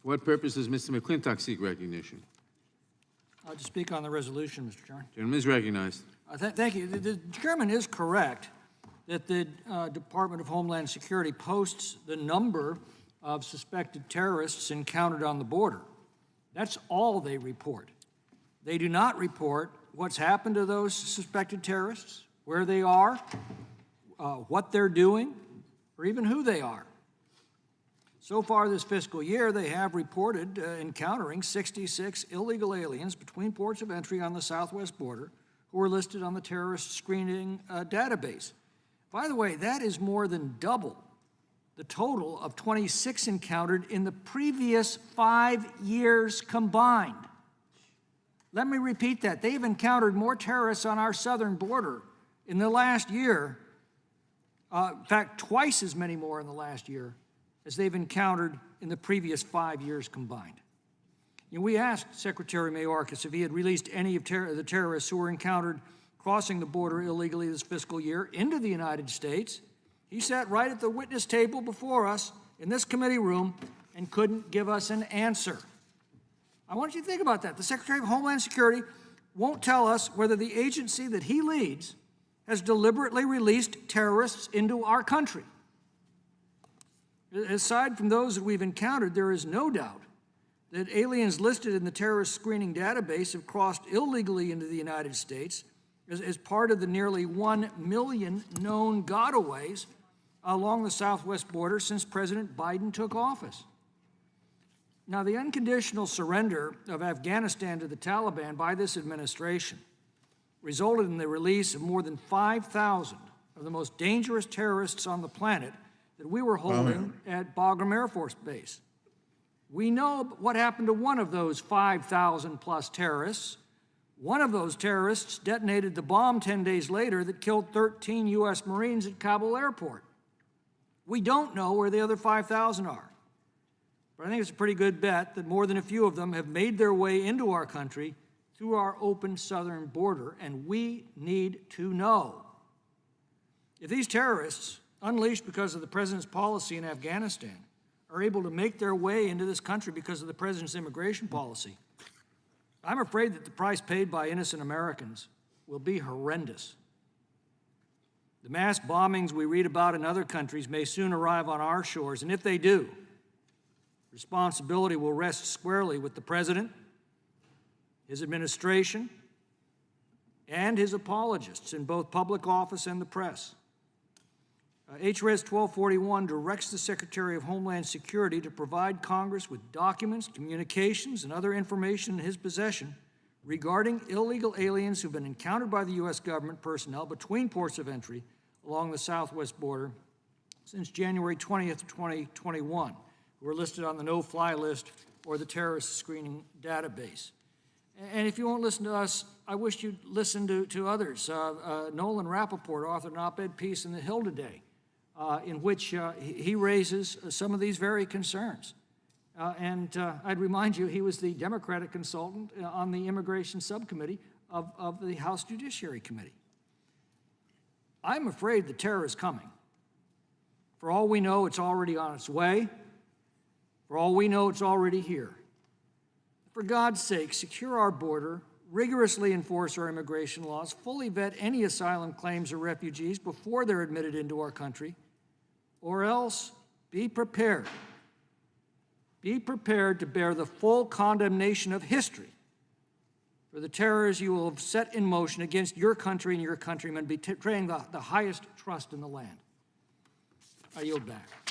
For what purpose does Mr. McClintock seek recognition? To speak on the resolution, Mr. Chairman. Gentleman is recognized. Thank you. The chairman is correct that the Department of Homeland Security posts the number of suspected terrorists encountered on the border. That's all they report. They do not report what's happened to those suspected terrorists, where they are, what they're doing, or even who they are. So far this fiscal year, they have reported encountering 66 illegal aliens between ports of entry on the southwest border who are listed on the terrorist screening database. By the way, that is more than double the total of 26 encountered in the previous 5 years combined. Let me repeat that. They've encountered more terrorists on our southern border in the last year, in fact, twice as many more in the last year as they've encountered in the previous 5 years combined. You know, we asked Secretary Mayorkas if he had released any of the terrorists who were encountered crossing the border illegally this fiscal year into the United States. He sat right at the witness table before us in this committee room and couldn't give us an answer. I want you to think about that. The Secretary of Homeland Security won't tell us whether the agency that he leads has deliberately released terrorists into our country. Aside from those that we've encountered, there is no doubt that aliens listed in the terrorist screening database have crossed illegally into the United States as part of the nearly 1 million known gotaways along the southwest border since President Biden took office. Now, the unconditional surrender of Afghanistan to the Taliban by this administration resulted in the release of more than 5,000 of the most dangerous terrorists on the planet that we were holding at Bagram Air Force Base. We know what happened to one of those 5,000 plus terrorists. One of those terrorists detonated the bomb 10 days later that killed 13 U.S. Marines at Kabul airport. We don't know where the other 5,000 are. But I think it's a pretty good bet that more than a few of them have made their way into our country through our open southern border, and we need to know. If these terrorists, unleashed because of the president's policy in Afghanistan, are able to make their way into this country because of the president's immigration policy, I'm afraid that the price paid by innocent Americans will be horrendous. The mass bombings we read about in other countries may soon arrive on our shores, and if they do, responsibility will rest squarely with the president, his administration, and his apologists in both public office and the press. HRES 1241 directs the Secretary of Homeland Security to provide Congress with documents, communications, and other information in his possession regarding illegal aliens who've been encountered by the U.S. government personnel between ports of entry along the southwest border since January 20th, 2021, who are listed on the no-fly list or the terrorist screening database. And if you won't listen to us, I wish you'd listen to others. Nolan Rappaport authored an op-ed piece in The Hill today in which he raises some of these very concerns. I'd remind you, he was the Democratic consultant on the Immigration Subcommittee of the House Judiciary Committee. I'm afraid the terror is coming. For all we know, it's already on its way. For all we know, it's already here. For God's sake, secure our border, rigorously enforce our immigration laws, fully vet any asylum claims of refugees before they're admitted into our country, or else be prepared. Be prepared to bear the full condemnation of history for the terrors you will have set in motion against your country and your countrymen, betraying the highest trust in the land. I yield back.